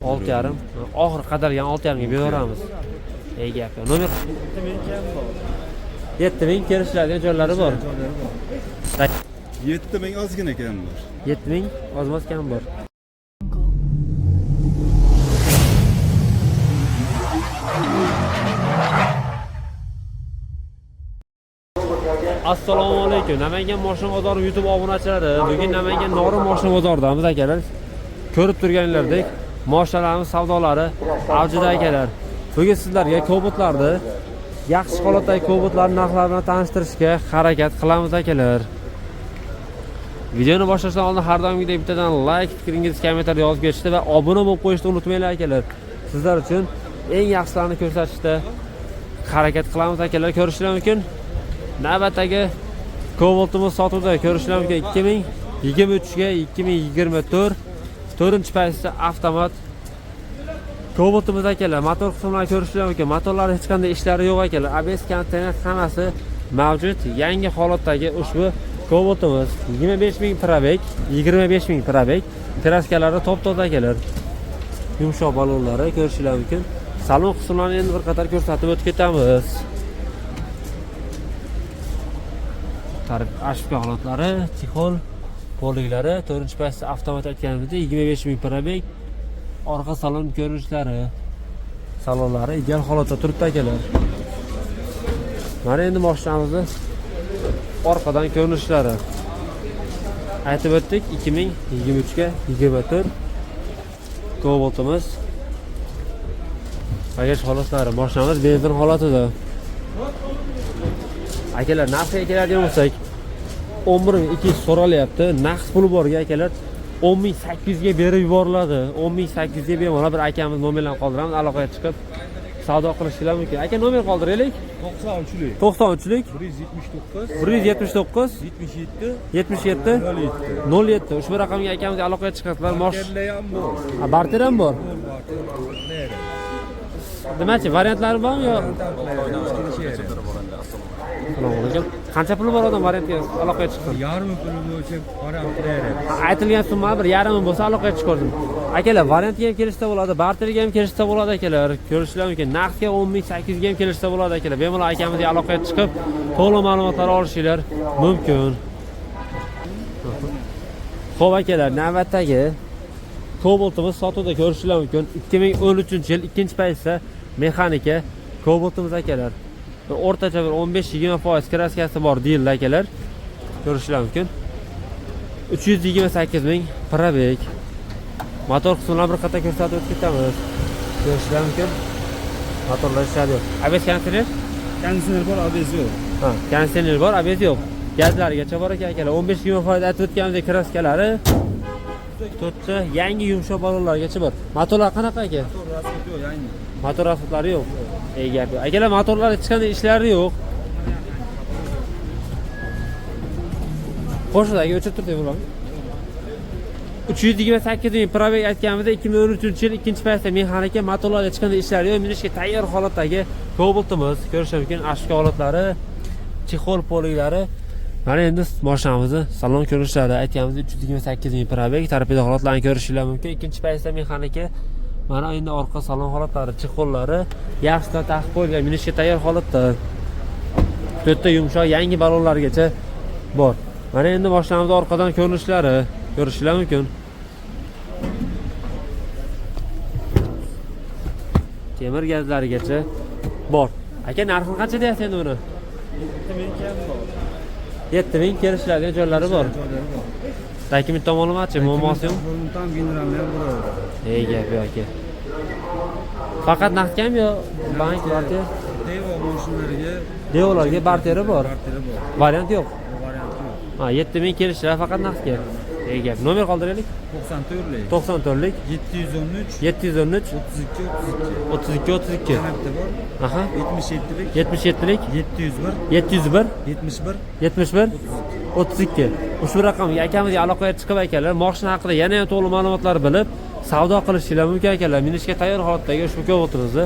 6,5. Oxir qadalgan 6,5 ga beraveramiz. Ey gap. Nomer 7,000 kelishiladigan joylari bor. 7,000 ozgina kam bor. 7,000 ozmas kam bor. Assalomu alaykum. Namangan Moshina bozori YouTube obunachilari. Bugun Namangan Norin Moshina bozoridamiz akalar. Ko'rib turganlaridek, moshinalarimiz savdolari avjida akalar. Bugun sizlarga Cobotlarni, yaxshi holatdagi Cobotlar narxlari bilan tanishtirishga harakat qilamiz akalar. Videoni boshlashdan oldin har doimgidek bittadan like, fikringizni kommentariyada yozib ketishni va obuna bo'lib qo'yishni unutmanglar akalar. Sizlar uchun eng yaxshilarini ko'rsatishda harakat qilamiz akalar. Ko'rishlar mumkin. Navbatdagi Cobotimiz sotuvda ko'rishlar mumkin 2023 ga 2024 4-paytda avtomat Cobotimiz akalar. Motor qismlarini ko'rishlar mumkin. Motorlari hech qanday ishlari yo'q akalar. ABS konteyner hammasi mavjud. Yangi holatdagi ushbu Cobotimiz 25,000 probeg, 25,000 probeg. Kraskalari top-toza akalar. Yumshoq balonlari ko'rishlar mumkin. Salon qismlarini endi bir qator ko'rsatib o'tib ketamiz. Ashka holatlari, tixol, poliklari, 4-paytda avtomat aytganimizda 25,000 probeg. Orqa salon ko'rinishlari, salonlari ideal holatda turibdi akalar. Mana endi mashinamizni orqadan ko'rinishlari. Aytib o'tdik 2023 ga 24 Cobotimiz. Bagaj holatlari, mashinamiz benzin holatida. Akalar, narxiga keladigan bo'lsak, 11,200 so'ralyapti. Naqd puli borga akalar 10,800 ga berib yuboriladi. 10,800 ga bemalol bir akamiz nomerlarini qoldiramiz, aloqaga chiqib savdo qilishingiz mumkin. Aka, nomer qoldiraylik. 93lik. 93lik 179 179 77 07. Ushbu raqamga akamizga aloqaga chiqasizlar. ham bor. Barter ham bor. Nimachi, variantlari bormi yo? Assalomu alaykum. Qancha puli bor odam variantga aloqaga chiqsin? Yarmi puli bo'lsa variant. Aytilgan summa bir yarimi bo'lsa aloqaga chiqardim. Akalar, variantga ham kelishsa bo'ladi, barterga ham kelishsa bo'ladi akalar. Ko'rishlar mumkin. Naqdga 10,800 ga ham kelishsa bo'ladi akalar. Bemalol akamizga aloqaga chiqib, to'liq ma'lumotlar olishinglar mumkin. Xo'p akalar, navbatdagi Cobotimiz sotuvda ko'rishlar mumkin. 2013-yil 2-paytda mexanika Cobotimiz akalar. O'rtacha bir 15-20% kraskasi bor deyildi akalar. Ko'rishlar mumkin. 328,000 probeg. Motor qismlarini bir qator ko'rsatib o'tib ketamiz. Ko'rishlar mumkin. Motorlar ishladi. ABS konditsioner? Konditsioner bor, ABS yo'q. Ha, konditsioner bor, ABS yo'q. Gazlarigacha bor ekan akalar. 15-20% aytib o'tganimizdek kraskalari. To'rtta yangi yumshoq balonlargacha bor. Motorlar qanaqa aka? Motor yangi. Motor rasxatlari yo'q. Ey gap. Akalar, motorlar hech qanday ishlari yo'q. Qo'shidagi o'chirib turdik bular. 328,000 probeg aytganimizda 2013-yil 2-paytda mexanika, motorlar hech qanday ishlari yo'q. Minishga tayyor holatdagi Cobotimiz. Ko'rish mumkin. Ashka holatlari, chexol poliklari. Mana endi mashinamizni salon ko'rinishlari aytganimizda 328,000 probeg, tarafida holatlarni ko'rishingiz mumkin. 2-paytda mexanika. Mana endi orqa salon holatlari, chexollari yaxshilab taqib qo'yilgan, minishga tayyor holatda. To'rtta yumshoq yangi balonlargacha bor. Mana endi mashinamizning orqadan ko'rinishlari ko'rishingiz mumkin. Temir gazlarigacha bor. Aka, narxi qancha deyapsiz endi buni? 7,000 kelishiladigan joylari bor. Dokument tomonlamachi, muammosi yo'q. Tam generalni ham bor. Ey gap yo'q. Faqat naqdmi yo bank barter? Devo mashinalariga, Devolarga barteri bor. barteri bor. Variant yo'q. Variant yo'q. Ha, 7,000 kelishlar faqat naqdga. Ey gap. Nomer qoldiraylik. 94lik. 94lik 713 713 32 32 Kanatda bor. Aha. 77lik 77lik 701 701 71 71 32. Ushbu raqamga akamizga aloqaga chiqib akalar, mashina haqida yana ham to'liq ma'lumotlar bilib, savdo qilishingiz mumkin akalar. Minishga tayyor holatdagi ushbu Cobotimizni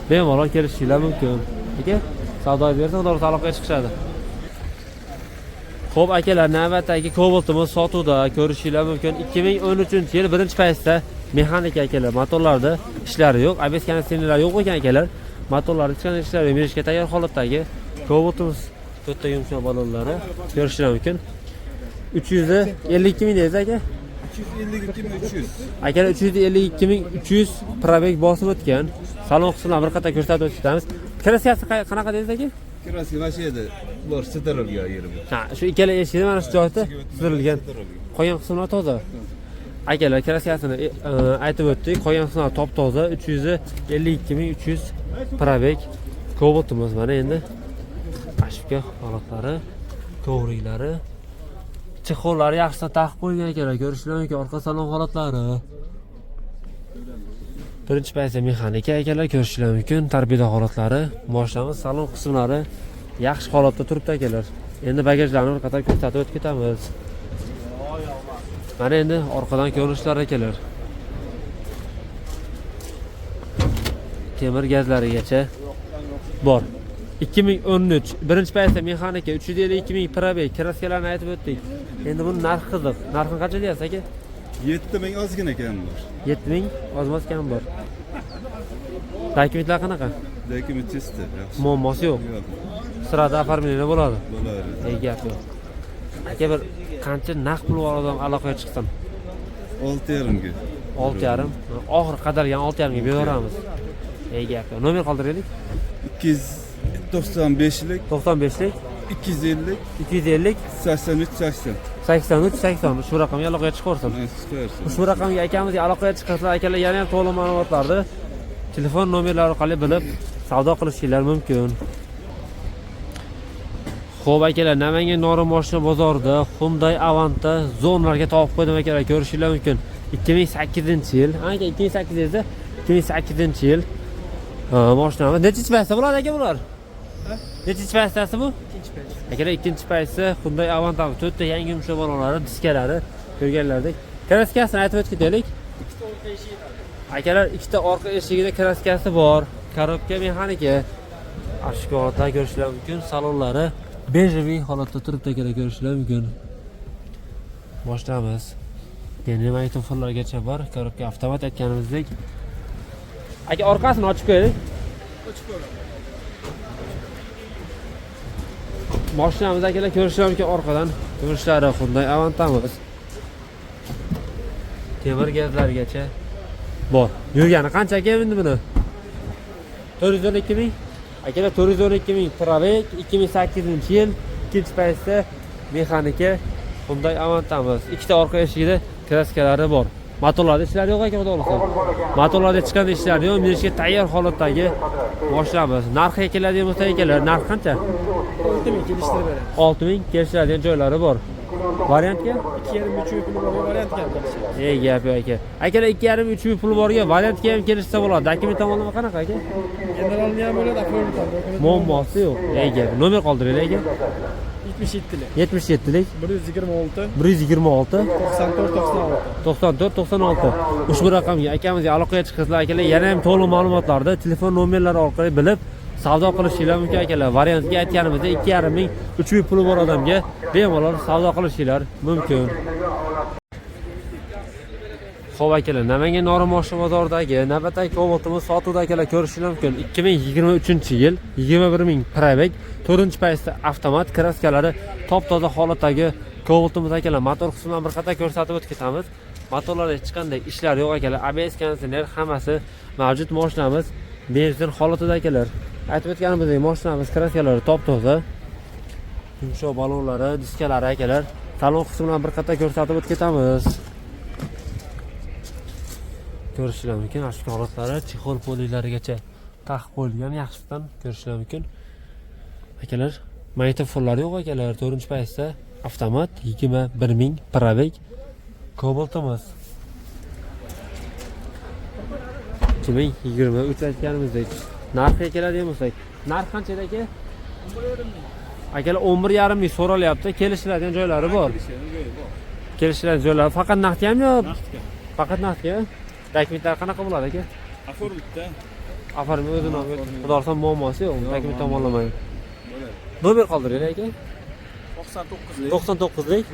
bemalol kelishingiz mumkin. Aka, savdo bersa, to'g'ri aloqaga chiqishadi. Xo'p akalar, navbatdagi Cobotimiz sotuvda ko'rishingiz mumkin. 2013-yil 1-paytda mexanika akalar, motorlarda ishlari yo'q, ABS konditsionerlari yo'q ekan akalar. Motorlarda hech qanday ishlari yo'q, minishga tayyor holatdagi Cobalt'imiz to'rtta yumshoq balonlari ko'rishingiz mumkin. 352 ming deysiz aka? 352.300. Akalar 352.300 probeg bosib o'tgan. Salon qismlarini bir qator ko'rsatib o'tamiz. Kraskasi qanaqa deysiz aka? Kraska mana shu yerda bor, sidirilgan yeri bu. Ha, shu ikkala eshikda mana shu joyda sidirilgan. Qolgan qismlar toza. Akalar kraskasini aytib o'tdik. Qolgan qismlar top-toza 352.300 probeg Cobalt'imiz mana endi. Ashka holatlari, kovriklari, chexollari yaxshidan taqib qo'ygan akalar. Ko'rishingiz mumkin orqa salon holatlari. Birinchi paytda mexanika akalar ko'rishingiz mumkin. Tarbiyada holatlari, moshinamiz salon qismlari yaxshi holatda turibdi akalar. Endi bagajlarni bir qator ko'rsatib o'tib ketamiz. Mana endi orqadan ko'rinishlar akalar. Temir gazlarigacha bor. 2013 birinchi paytda mexanika 352 ming probeg kraskalarni aytib o'tdik. Endi buni narxi qiziq. Narxini qancha deyapsiz aka? 7000 ozgina kam bor. 7000 ozmas kam bor. Dokumentlar qanaqa? Dokument chista. Yaxshi. Muammosi yo'q. Yo'q. Sirada oformlenish bo'ladi. Bo'ladi. Gap yo'q. Aka bir qancha naqd pul bor odam aloqaga chiqsin? 6,5 ga. 6,5. Oxir qadalgan 6,5 ga beramiz. Gap yo'q. Nomer qoldiraylik. 295 lik, 95lik 250, 250 83 80. 83 80 shu raqamga aloqaga chiqarsin. Chiqarsin. Ushbu raqamga akamizga aloqaga chiqarsalar, akalar yana ham to'liq ma'lumotlarni telefon nomerlari orqali bilib savdo qilishingiz mumkin. Xo'p akalar, Namangan Norin moshina bozorida Hyundai Avant'da zonalarga topib qo'ydim akalar, ko'rishingiz mumkin. 2008-yil. Aka 2008-da 2008-yil moshinamiz. Nechinchi paytda bo'ladi aka bular? Nechinchi paytdasi bu? Ikkinchi payt. Akalar ikkinchi paytda Hyundai Avant'ning to'rtta yangi yumshoq balonlari, diskalari ko'rganlardek. Kraskasini aytib o'tdik. Akalar ikkita orqa eshigida kraskasi bor. Korobka mexanika. Ashkoda ko'rishingiz mumkin. Salonlari bejeviy holatda turibdi akalar, ko'rishingiz mumkin. Boshlaymiz. Yana maytofonlargacha bor. Korobka avtomat aytganimizdek. Aka orqasini ochib qo'yaylik. Ochib qo'ying. Mashinamiz akalar ko'rishingiz mumkin orqadan. Ko'rishlari Hyundai Avant'amiz. Temir gazlarigacha bor. Yurgani qancha aka endi buni? 412 ming. Akalar 412 ming probeg 2008-yil, ikkinchi paytda mexanika Hyundai Avant'amiz. Ikkita orqa eshigida kraskalari bor. Motorlarda ishlar yo'q aka, xudo xolasa. Motorlarda hech qanday ishlar yo'q, minishga tayyor holatdagi mashinamiz. Narxi keladigan bo'lsa akalar, narx qancha? 6000 kelishtirib beradi. 6000 kelishadigan joylari bor. Variantga 2,5-3 ming pul bor variantga kelishadi. Gap yo'q aka. Akalar 2,5-3 ming pul borga variantga ham kelishsa bo'ladi. Dokument tomonlama qanaqa aka? Generalni ham bo'ladi, aforim ham. Muammosi yo'q. Gap. Nomer qoldiraylik aka. 77lik. 77lik 126 126 94 96. 94 96. Ushbu raqamga akamizga aloqaga chiqsanglar akalar, yana ham to'liq ma'lumotlarni telefon nomerlari orqali bilib savdo qilishingiz mumkin akalar. Variantga aytganimizda 2,5 ming 3 ming puli bor odamga bemalol savdo qilishingiz mumkin. Xo'p akalar, Namangan Norin moshina bozoridagi navbatdagi Cobalt'imiz sotuvda akalar, ko'rishingiz mumkin. 2023-yil 21 ming probeg, 4-paytda avtomat, kraskalari top-toza holatdagi Cobalt'imiz akalar. Motor qismini bir qator ko'rsatib o'tib ketamiz. Motorlarda hech qanday ishlar yo'q akalar. ABS konditsioner hammasi mavjud. Mashinamiz benzin holatida akalar. Aytib o'tganimizdek, mashinamiz kraskalari top-toza. Yumshoq balonlari, diskalari akalar. Salon qismini bir qator ko'rsatib o'tib ketamiz. Ko'rishingiz mumkin. Ashka holatlari chexol polilarigacha taqib qo'yilgan, yaxshidan ko'rishingiz mumkin. Akalar, magnitofonlar yo'q akalar. 4-paytda avtomat 21 ming probeg Cobalt'imiz. 2023 aytganimizdek. Narxi keladigan bo'lsak, narx qancha aka? 11,5 ming. Akalar 11,5 ming so'ralyapti. Kelishiladigan joylari bor. Kelishiladigan joylari faqat naqdga ham yo'q? Naqdga. Faqat naqdga. Dokumentlar qanaqa bo'ladi aka? Aforbitda. Aforim o'zini xudo xolasa muammosi yo'q. Dokument tomonlamaydi. Nomer qoldiraylik aka. 99lik, 99lik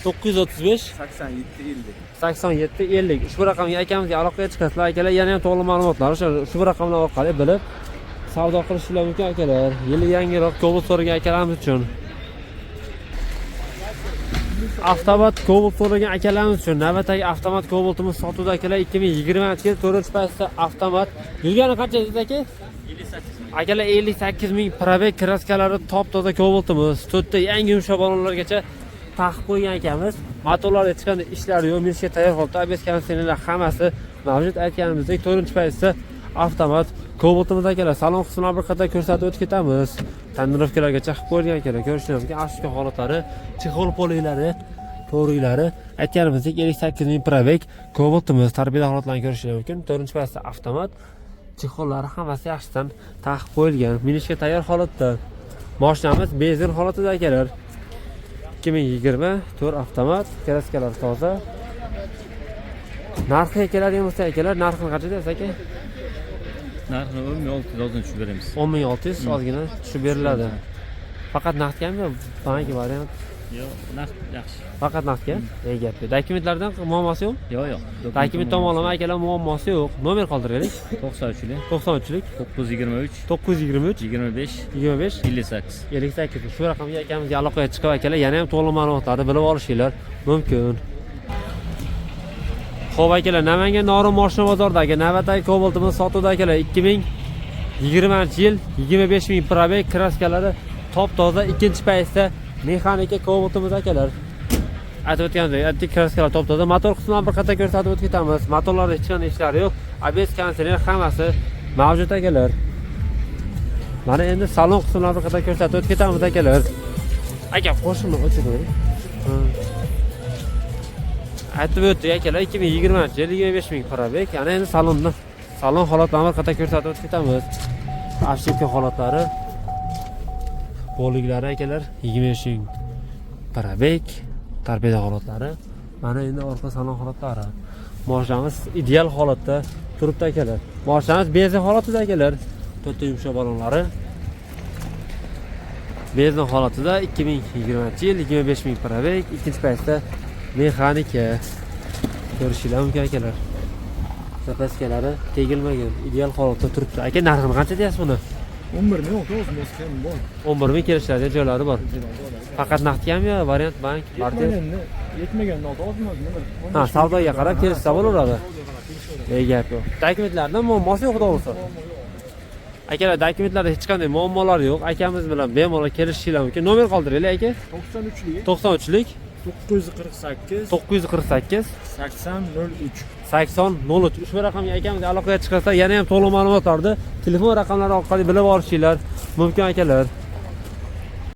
935, 935 87 50. 87 50. Ushbu raqamga akamizga aloqaga chiqasizlar akalar. Yana ham to'liq ma'lumotlar shu raqamlar orqali bilib savdo qilishingiz mumkin akalar. Yili yangiroq Cobalt so'ragan akalarimiz uchun. Avtomat Cobalt so'ragan akalarimiz uchun navbatdagi avtomat Cobaltimiz sotuvda akalar 2020-yil 4-faslda avtomat. Yurgani qancha dedi aka? 58. Akalar 58 ming probek kraskalari top toza Cobaltimiz. 4 ta yangi yumshoq balonlargacha taqib qo'ygan ekamiz. Motorlar hech qanday ishlari yo'q, minishga tayyor holatda, ABS konditsionerlar hammasi mavjud. Aytganimizdek 4-faslda avtomat Cobaltimiz akalar. Salon qismini bir qator ko'rsatib o'tib ketamiz. Tonirovkalargacha qilib qo'yilgan akalar. Ko'rishingiz mumkin. Ashka holatlari, chexol poliklari, to'riklari. Aytganimizdek 58 ming probek Cobaltimiz tarbiyada holatlarini ko'rishingiz mumkin. 4-faslda avtomat. Chexollari hammasi yaxshidan taqib qo'yilgan. Minishga tayyor holatda. Mashinamiz benzin holatida akalar. 2024 avtomat, kraskalar toza. Narxi keladigan bo'lsa akalar, narxini qancha deysiz aka? Narxini 10.600 tushib beramiz. 10.600 ozgina tushib beriladi. Faqat naqdgami, bank variant? Yo'q, naqd yaxshi. Faqat naqdga? Gap yo'q. Dokumentlardan muammosi yo'q? Yo'q. Dokument tomonlama akalar muammosi yo'q. Nomer qoldiraylik. 93lik, 93lik 923, 923 25, 25 58. 58. Shu raqamga akamizga aloqaga chiqib akalar, yana ham to'liq ma'lumotlarni bilib olishinglar mumkin. Xo'p akalar, Namangan Norin mashina bozoridagi navbatdagi Cobaltimiz sotuvda akalar 2020-yil 25 ming probek kraskalari top toza, ikkinchi paytda mexanika Cobaltimiz akalar. Aytib o'tgandek, addik kraskalar top toza. Motor qismini bir qator ko'rsatib o'tib ketamiz. Motorlarda hech qanday ishlari yo'q. ABS konditsioner hammasi mavjud akalar. Mana endi salon qismini bir qator ko'rsatib o'tib ketamiz akalar. Aka, qo'shimni o'chirib qo'ying. Aytib o'tdik akalar, 2020-yil 25 ming probek. Yana endi salon holatlarini bir qator ko'rsatib o'tib ketamiz. Ashika holatlari, poliklari akalar 25 ming probek, tarbiyada holatlari. Mana endi orqa salon holatlari. Mashinamiz ideal holatda turibdi akalar. Mashinamiz benzin holatida akalar. 4 ta yumshoq balonlari. Benzin holatida 2020-yil 25 ming probek, ikkinchi paytda mexanika. Ko'rishingiz mumkin akalar. Zapaskalari tegilmagan, ideal holatda turibdi. Aka, narxini qancha deyapsiz buni? 11.900 moskem bor. 11 ming kelishadigan joylari bor. Faqat naqdgami yo variant bank? Yetmagan oldi ozmi? Ha, savdoga qarab kelishsa bo'laveradi. Gap yo'q. Dokumentlardan muammosi yo'q to'g'risi. Akalar, dokumentlarda hech qanday muammolar yo'q. Akamiz bilan bemalol kelishishingiz mumkin. Nomer qoldiraylik aka. 93lik, 93lik 948, 948 8003. 8003. Ushbu raqamga akamizga aloqaga chiqarsa, yana ham to'liq ma'lumotlarni telefon raqamlari orqali bilib olishingiz mumkin akalar.